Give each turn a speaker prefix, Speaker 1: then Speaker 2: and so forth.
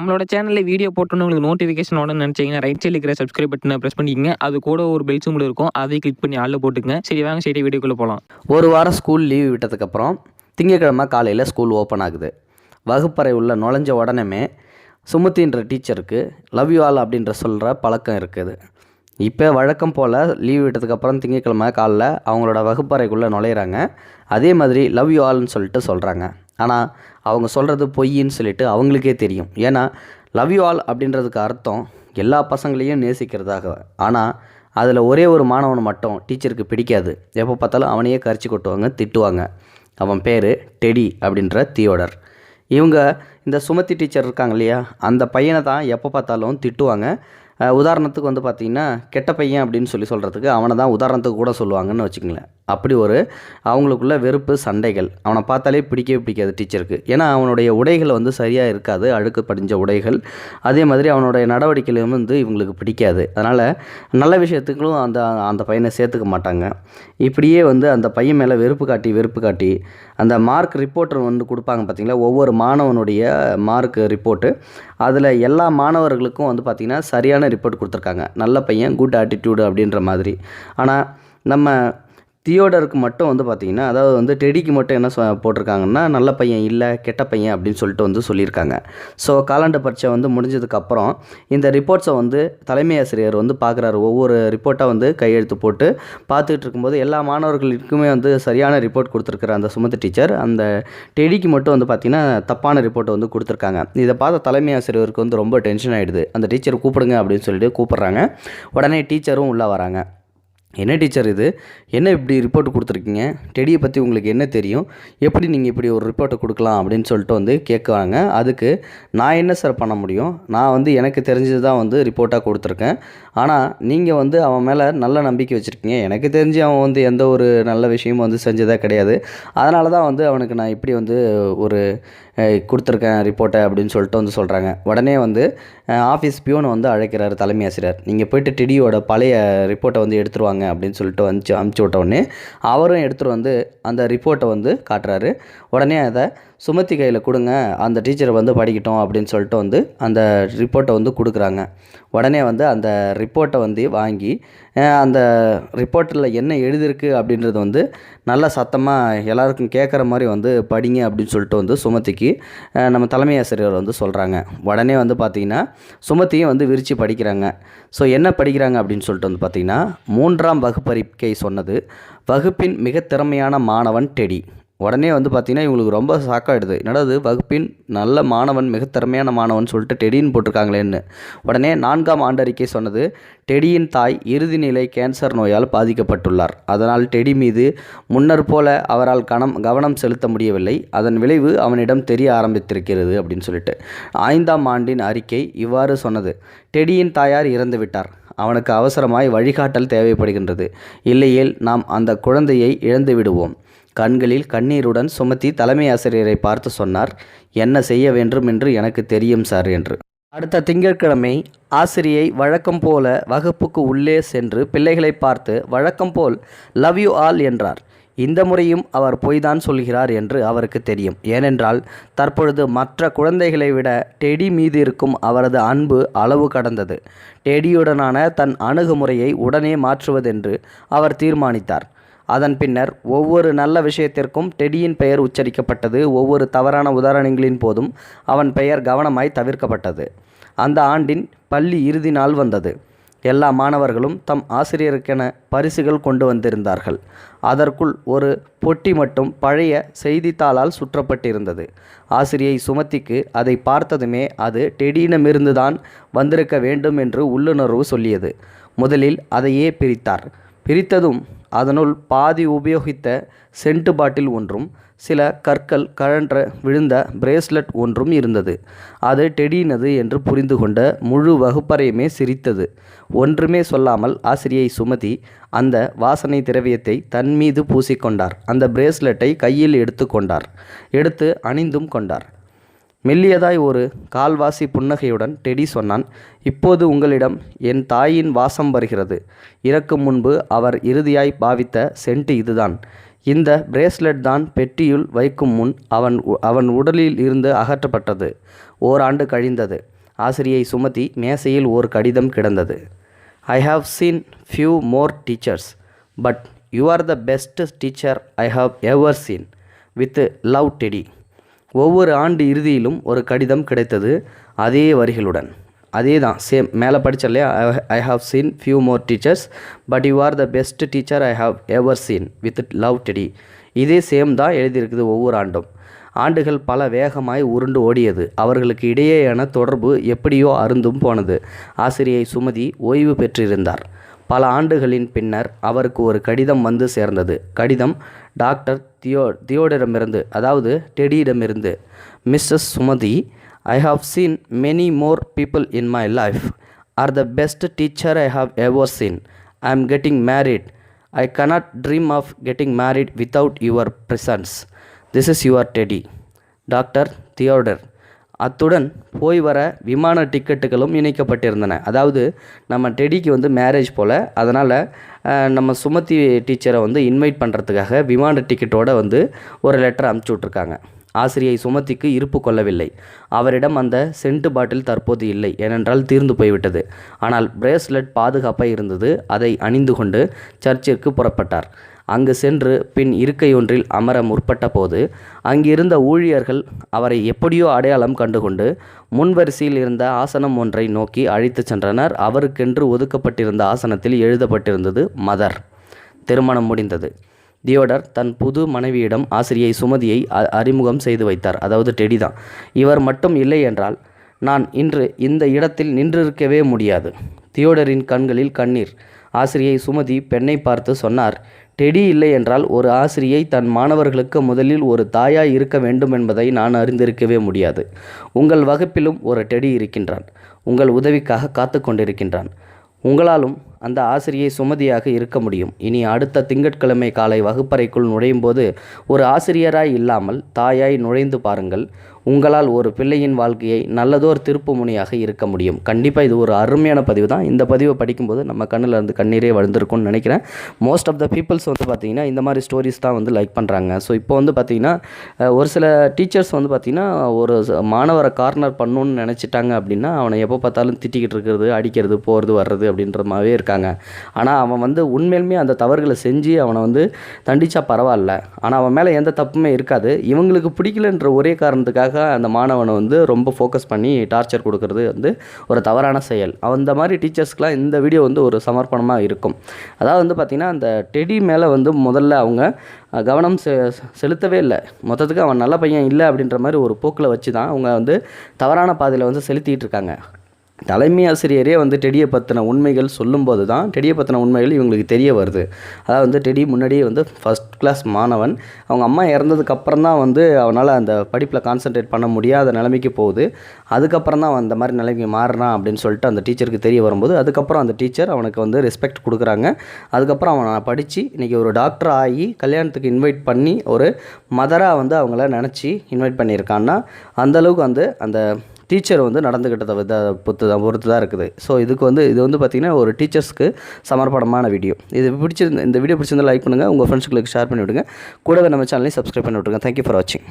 Speaker 1: நம்மளோட சேனல்ல வீடியோ போட்டோன்னு உங்களுக்கு நோட்டிஃபிகேஷன் வரணும்னு நினைச்சீங்கன்னா ரைட் சைடில் இருக்கிற சப்ஸ்கிரைப் பட்டனை பிரஸ் பண்ணிக்கங்க. அது கூட ஒரு பெல் சிம்பிள் இருக்கும், அதை கிளிக் பண்ணி ஆளில் போட்டுக்கங்க. சரி வாங்க சரி வீடியோக்குள்ளே போகலாம்.
Speaker 2: ஒரு வாரம் ஸ்கூல் லீவ் விட்டதுக்கப்புறம் திங்கக்கிழமை காலையில் ஸ்கூல் ஓப்பன் ஆகுது. வகுப்பறை உள்ள நுழைஞ்ச உடனே சுமதின்ற டீச்சருக்கு லவ் யூ ஆல் அப்படின்ற சொல்கிற பழக்கம் இருக்குது. இப்போ வழக்கம் போல் லீவ் விட்டதுக்கப்புறம் திங்கக்கிழமை காலைல அவங்களோட வகுப்பறைக்குள்ளே நுழையிறாங்க. அதே மாதிரி லவ் யூ ஆல்னு சொல்லிட்டு சொல்கிறாங்க. ஆனால் அவங்க சொல்கிறது பொய்ன்னு சொல்லிட்டு அவங்களுக்கே தெரியும். ஏன்னா லவ் யூ ஆல் அப்படின்றதுக்கு அர்த்தம் எல்லா பசங்களையும் நேசிக்கிறதாக. ஆனால் அதில் ஒரே ஒரு மாணவனை மட்டும் டீச்சருக்கு பிடிக்காது. எப்போ பார்த்தாலும் அவனையே கரிச்சு கொட்டுவாங்க, திட்டுவாங்க. அவன் பேர் டெடி அப்படின்ற தியோடர். இவங்க இந்த சுமதி டீச்சர் இருக்காங்க இல்லையா, அந்த பையனை தான் எப்போ பார்த்தாலும் திட்டுவாங்க. உதாரணத்துக்கு வந்து பார்த்திங்கன்னா கெட்ட பையன் அப்படின்னு சொல்கிறதுக்கு அவனை தான் உதாரணத்துக்கு கூட சொல்லுவாங்கன்னு வச்சுக்கங்களேன். அப்படி ஒரு அவங்களுக்குள்ள வெறுப்பு சண்டைகள். அவனை பார்த்தாலே பிடிக்கவே பிடிக்காது டீச்சருக்கு. ஏன்னா அவனுடைய உடைகள் வந்து சரியாக இருக்காது, அழுக்கு படிஞ்ச உடைகள். அதே மாதிரி அவனுடைய நடவடிக்கைகளும் வந்து இவங்களுக்கு பிடிக்காது. அதனால் நல்ல விஷயத்துக்கும் அந்த பையனை சேர்த்துக்க மாட்டாங்க. இப்படியே வந்து அந்த பையன் மேலே வெறுப்பு காட்டி அந்த மார்க் ரிப்போர்ட்டர் வந்து கொடுப்பாங்க பார்த்திங்களா, ஒவ்வொரு மாணவனுடைய மார்க் ரிப்போர்ட்டு. அதில் எல்லா மாணவர்களுக்கும் வந்து பார்த்திங்கன்னா சரியான ரிப்போர்ட் கொடுத்துருக்காங்க. நல்ல பையன், குட் ஆட்டிடியூடு அப்படின்ற மாதிரி. ஆனால் நம்ம தியோடருக்கு மட்டும் வந்து பார்த்திங்கன்னா, அதாவது வந்து டெடிக்கு மட்டும் என்ன போட்டிருக்காங்கன்னா, நல்ல பையன் இல்லை, கெட்ட பையன் அப்படின்னு சொல்லிட்டு வந்து சொல்லியிருக்காங்க. ஸோ காலாண்டு பரீட்சை வந்து முடிஞ்சதுக்கப்புறம் இந்த ரிப்போர்ட்ஸை வந்து தலைமை ஆசிரியர் வந்து பார்க்குறாரு. ஒவ்வொரு ரிப்போர்ட்டாக வந்து கையெழுத்து போட்டு பார்த்துக்கிட்டு இருக்கும்போது எல்லா மாணவர்களுக்குமே வந்து சரியான ரிப்போர்ட் கொடுத்துருக்குற அந்த சுமதி டீச்சர் அந்த டெடிக்கு மட்டும் வந்து பார்த்திங்கன்னா தப்பான ரிப்போர்ட்டை வந்து கொடுத்துருக்காங்க. இதை பார்த்த தலைமை ஆசிரியருக்கு வந்து ரொம்ப டென்ஷன் ஆகிடுது. அந்த டீச்சரை கூப்பிடுங்க அப்படின்னு சொல்லிட்டு கூப்பிட்றாங்க. உடனே டீச்சரும் உள்ளே வராங்க. என்ன டீச்சர் இது, என்ன இப்படி ரிப்போர்ட் கொடுத்துருக்கீங்க, டெடியை பற்றி உங்களுக்கு என்ன தெரியும், எப்படி நீங்கள் இப்படி ஒரு ரிப்போர்ட்டை கொடுக்கலாம் அப்படின்னு சொல்லிட்டு வந்து கேட்குறாங்க. அதுக்கு நான் என்ன சார் பண்ண முடியும், நான் வந்து எனக்கு தெரிஞ்சது தான் வந்து ரிப்போர்ட்டாக கொடுத்துருக்கேன். ஆனால் நீங்கள் வந்து அவன் மேலே நல்ல நம்பிக்கை வச்சுருக்கீங்க. எனக்கு தெரிஞ்சு அவன் வந்து எந்த ஒரு நல்ல விஷயமும் வந்து செஞ்சதே கிடையாது. அதனால தான் வந்து அவனுக்கு நான் இப்படி வந்து ஒரு கொடுத்துருக்கேன் ரிப்போர்ட்டை அப்படின்னு சொல்லிட்டு வந்து சொல்கிறாங்க. உடனே வந்து ஆஃபீஸ் பியூனை வந்து அழைக்கிறார் தலைமை ஆசிரியர். நீங்கள் போய்ட்டு டெடியோட பழைய ரிப்போர்ட்டை வந்து எடுத்துருவாங்க அப்படின்னு சொல்லிட்டு அனுப்பிச்சி விட்ட உடனே அவரும் எடுத்துகிட்டு வந்து அந்த ரிப்போர்ட்டை வந்து காட்டுறாரு. உடனே அதை சுமதி கையில் கொடுங்க, அந்த டீச்சரை வந்து படிக்கட்டும் அப்படின்னு சொல்லிட்டு வந்து அந்த ரிப்போர்ட்டை வந்து கொடுக்குறாங்க. உடனே வந்து அந்த ரிப்போர்ட்டை வந்து வாங்கி அந்த ரிப்போர்ட்டில் என்ன எழுதியிருக்கு அப்படின்றது வந்து நல்ல சத்தமாக எல்லாருக்கும் கேட்குற மாதிரி வந்து படிங்க அப்படின்னு சொல்லிட்டு வந்து சுமதிக்கு நம்ம தலைமை ஆசிரியர் வந்து சொல்கிறாங்க. உடனே வந்து பார்த்திங்கன்னா சுமதியும் வந்து விரித்து படிக்கிறாங்க. ஸோ என்ன படிக்கிறாங்க அப்படின்னு சொல்லிட்டு வந்து பார்த்திங்கன்னா, 3ஆம் வகுப்பறிக்கை சொன்னது வகுப்பின் மிக திறமையான மாணவன் டெடி. உடனே வந்து பார்த்திங்கன்னா இவங்களுக்கு ரொம்ப ஷாக்காகிடுது. என்னடா அது, வகுப்பின் நல்ல மாணவன், மிக திறமையான மாணவன் சொல்லிட்டு டெடின்னு போட்டிருக்காங்களேன்னு. உடனே 4ஆம் ஆண்டறிக்கை சொன்னது டெடியின் தாய் இறுதி நிலை கேன்சர் நோயால் பாதிக்கப்பட்டுள்ளார். அதனால் டெடி மீது முன்னர் போல அவரால் கவனம் செலுத்த முடியவில்லை. அதன் விளைவு அவனிடம் தெரிய ஆரம்பித்திருக்கிறது அப்படின்னு சொல்லிட்டு 5ஆம் ஆண்டின் அறிக்கை இவ்வாறு சொன்னது. டெடியின் தாயார் இறந்து விட்டார். அவனுக்கு அவசரமாய் வழிகாட்டல் தேவைப்படுகின்றது. இல்லையேல் நாம் அந்த குழந்தையை இழந்து விடுவோம். கண்களில் கண்ணீருடன் சுமதி தலைமை ஆசிரியரை பார்த்து சொன்னார், என்ன செய்ய வேண்டும் என்று எனக்கு தெரியும் சார் என்று. அடுத்த திங்கட்கிழமை ஆசிரியை வழக்கம் போல வகுப்புக்கு உள்ளே சென்று பிள்ளைகளை பார்த்து வழக்கம் போல் லவ் யூ ஆல் என்றார். இந்த முறையும் அவர் பொய்தான் சொல்கிறார் என்று அவருக்கு தெரியும். ஏனென்றால் தற்பொழுது மற்ற குழந்தைகளை விட டெடி மீது இருக்கும் அவரது அன்பு அளவு கடந்தது. டெடியுடனான தன் அணுகுமுறையை உடனே மாற்றுவதென்று அவர் தீர்மானித்தார். அதன் பின்னர் ஒவ்வொரு நல்ல விஷயத்திற்கும் டெடியின் பெயர் உச்சரிக்கப்பட்டது. ஒவ்வொரு தவறான உதாரணங்களின் போதும் அவன் பெயர் கவனமாய் தவிர்க்கப்பட்டது. அந்த ஆண்டின் பள்ளி இறுதி நாள் வந்தது. எல்லா மாணவர்களும் தம் ஆசிரியருக்கென பரிசுகள் கொண்டு வந்திருந்தார்கள். அதற்குள் ஒரு பொட்டி மட்டும் பழைய செய்தித்தாளால் சுற்றப்பட்டிருந்தது. ஆசிரியை சுமதிக்கு அதை பார்த்ததுமே அது டெடியிடமிருந்து தான் வந்திருக்க வேண்டும் என்று உள்ளுணர்வு சொல்லியது. முதலில் அதையே பிரித்ததும் அதனுள் பாதி உபயோகித்த சென்ட் பாட்டில் ஒன்றும் சில கற்கள் கழன்ற விழுந்த பிரேஸ்லெட் ஒன்றும் இருந்தது. அது டெடியினது என்று புரிந்து கொண்ட முழு வகுப்பறையுமே சிரித்தது. ஒன்றுமே சொல்லாமல் ஆசிரியை சுமதி அந்த வாசனை திரவியத்தை தன் மீது பூசிக்கொண்டார். அந்த பிரேஸ்லெட்டை கையில் எடுத்து அணிந்தும் கொண்டார். மெல்லியதாய் ஒரு கால்வாசி புன்னகையுடன் டெடி சொன்னான், இப்போது உங்களிடம் என் தாயின் வாசம் வருகிறது. இறக்கும் முன்பு அவர் இறுதியாய் பாவித்த சென்ட் இதுதான். இந்த பிரேஸ்லெட் தான் பெட்டியுள் வைக்கும் முன் அவன் உடலில் இருந்து அகற்றப்பட்டது. ஓராண்டு கழிந்தது. ஆசிரியை சுமதி மேசையில் ஒரு கடிதம் கிடந்தது. ஐ have seen few more teachers, but you are the best teacher I have ever seen. With love teddy. ஒவ்வொரு ஆண்டு இறுதியிலும் ஒரு கடிதம் கிடைத்தது அதே வரிகளுடன். அதே தான் சேம் மேலே படித்தலையா, I have seen few more teachers but you are the best teacher I have ever seen with love Teddy. இதே சேம் தான் எழுதியிருக்குது ஒவ்வொரு ஆண்டும். ஆண்டுகள் பல வேகமாய் உருண்டு ஓடியது. அவர்களுக்கு இடையேயான தொடர்பு எப்படியோ அருந்தும் போனது. ஆசிரியை சுமதி ஓய்வு பெற்றிருந்தார். பல ஆண்டுகளின் பின்னர் அவருக்கு ஒரு கடிதம் வந்து சேர்ந்தது. கடிதம் டாக்டர் தியோடரிடமிருந்து, அதாவது டெடியிடமிருந்து. Mrs Sumathi, I have seen many more people in my life. Are the best teacher I have ever seen. I am getting married. I cannot dream of getting married without your presence. This is your Teddy. Doctor Theodore. அத்துடன் போய் வர விமான டிக்கெட்டுகளும் இணைக்கப்பட்டிருந்தன. அதாவது நம்ம டெடிக்கு வந்து marriage போல், அதனால் நம்ம சுமதி டீச்சரை வந்து இன்வைட் பண்ணுறதுக்காக விமான டிக்கெட்டோடு வந்து ஒரு லெட்டர் அனுப்பிச்சி விட்ருக்காங்க. ஆசிரியை சுமதிக்கு இருப்பு கொள்ளவில்லை. அவரிடம் அந்த சென்ட் பாட்டில் தற்போது இல்லை, ஏனென்றால் தீர்ந்து போய்விட்டது. ஆனால் பிரேஸ்லெட் பாதுகாப்பாக இருந்தது. அதை அணிந்து கொண்டு சர்ச்சிற்கு புறப்பட்டார். அங்கு சென்று பின் இருக்கையொன்றில் அமர முற்பட்ட போது அங்கிருந்த ஊழியர்கள் அவரை எப்படியோ அடையாளம் கண்டுகொண்டு முன்வரிசையில் இருந்த ஆசனம் ஒன்றை நோக்கி அழைத்துச் சென்றனர். அவருக்கென்று ஒதுக்கப்பட்டிருந்த ஆசனத்தில் எழுதப்பட்டிருந்தது மதர். திருமணம் முடிந்தது. தியோடர் தன் புது மனைவியிடம் ஆசிரியை சுமதியை அறிமுகம் செய்து வைத்தார். அதாவது டெடி தான். இவர் மட்டும் இல்லை என்றால் நான் இன்று இந்த இடத்தில் நின்றிருக்கவே முடியாது. தியோடரின் கண்களில் கண்ணீர். ஆசிரியை சுமதி பெண்ணை பார்த்து சொன்னார், டெடி இல்லை என்றால் ஒரு ஆசிரியை தன் மாணவர்களுக்கு முதலில் ஒரு தாயாய் இருக்க வேண்டும் என்பதை நான் அறிந்திருக்கவே முடியாது. உங்கள் வகுப்பிலும் ஒரு டெடி இருக்கின்றான். உங்கள் உதவிக்காக காத்து கொண்டிருக்கின்றான். உங்களாலும் அந்த ஆசிரியை சுமதியாக இருக்க முடியும். இனி அடுத்த திங்கட்கிழமை காலை வகுப்பறைக்குள் நுழையும் போது ஒரு ஆசிரியராய் இல்லாமல் தாயாய் நுழைந்து பாருங்கள். உங்களால் ஒரு பிள்ளையின் வாழ்க்கையை நல்லதோர் திருப்பு முனையாக இருக்க முடியும். கண்டிப்பாக இது ஒரு அருமையான பதிவு தான். இந்த பதிவை படிக்கும்போது நம்ம கண்ணில் இருந்து கண்ணீரே வளர்ந்துருக்கும்னு நினைக்கிறேன். மோஸ்ட் ஆஃப் த பீப்புள்ஸ் வந்து பார்த்திங்கன்னா இந்த மாதிரி ஸ்டோரிஸ் தான் வந்து லைக் பண்ணுறாங்க. ஸோ இப்போ வந்து பார்த்திங்கன்னா ஒரு சில டீச்சர்ஸ் வந்து பார்த்திங்கன்னா ஒரு மாணவரை கார்னர் பண்ணணுன்னு நினச்சிட்டாங்க அப்படின்னா அவனை எப்போ பார்த்தாலும் திட்டிக்கிட்டு இருக்கிறது, அடிக்கிறது, போகிறது, வர்றது அப்படின்ற மாதிரியே இருக்காங்க. ஆனால் அவன் வந்து உண்மையிலுமே அந்த தவறுகளை செஞ்சு அவனை வந்து தண்டிச்சா பரவாயில்ல. ஆனால் அவன் மேலே எந்த தப்புமே இருக்காது. இவங்களுக்கு பிடிக்கலன்ற ஒரே காரணத்துக்காக அந்த மாணவனை வந்து ரொம்ப ஃபோக்கஸ் பண்ணி டார்ச்சர் கொடுக்கறது வந்து ஒரு தவறான செயல். அந்த மாதிரி டீச்சர்ஸ்க்கெலாம் இந்த வீடியோ வந்து ஒரு சமர்ப்பணமாக இருக்கும். அதாவது வந்து பார்த்திங்கன்னா அந்த டெடி மேலே வந்து முதல்ல அவங்க கவனம் செலுத்தவே இல்லை. மொத்தத்துக்கு அவன் நல்ல பையன் இல்லை அப்படின்ற மாதிரி ஒரு போக்கில் வச்சு தான் அவங்க வந்து தவறான பாதையில் வந்து செலுத்திட்டு இருக்காங்க. தலைமை ஆசிரியரே வந்து டெடியை பற்றின உண்மைகள் சொல்லும்போது தான் டெடியை பற்றின உண்மைகள் இவங்களுக்கு தெரிய வருது. அதாவது வந்து டெடி முன்னாடியே வந்து ஃபஸ்ட் கிளாஸ் மாணவன். அவங்க அம்மா இறந்ததுக்கப்புறம் தான் வந்து அவனால் அந்த படிப்பில் கான்சன்ட்ரேட் பண்ண முடியாத நிலைமைக்கு போகுது. அதுக்கப்புறம் தான் அந்த மாதிரி நிலைமைக்கு மாறினான் அப்படின்னு சொல்லிட்டு அந்த டீச்சருக்கு தெரிய வரும்போது அதுக்கப்புறம் அந்த டீச்சர் அவனுக்கு வந்து ரெஸ்பெக்ட் கொடுக்குறாங்க. அதுக்கப்புறம் அவனை படித்து இன்றைக்கி ஒரு டாக்டர் ஆகி கல்யாணத்துக்கு இன்வைட் பண்ணி ஒரு மதராக வந்து அவங்கள நினச்சி இன்வைட் பண்ணியிருக்கான்னா அந்தளவுக்கு வந்து அந்த டீச்சர் வந்து நடந்துக்கிட்டதை பொறுத்து தான் இருக்குது. ஸோ இது வந்து பார்த்திங்கன்னா ஒரு டீச்சர்ஸ்க்கு சமர்ப்பணமான வீடியோ. இந்த வீடியோ பிடிச்சிருந்தால் லைக் பண்ணுங்கள், உங்கள் ஃப்ரெண்ட்ஸ்களுக்கு ஷேர் பண்ணி விடுங்க. கூடவே நம்ம சேனலையும் சப்ஸ்கிரைப் பண்ணி விட்டுருங்க. தேங்க்யூ ஃபார் வாட்சிங்.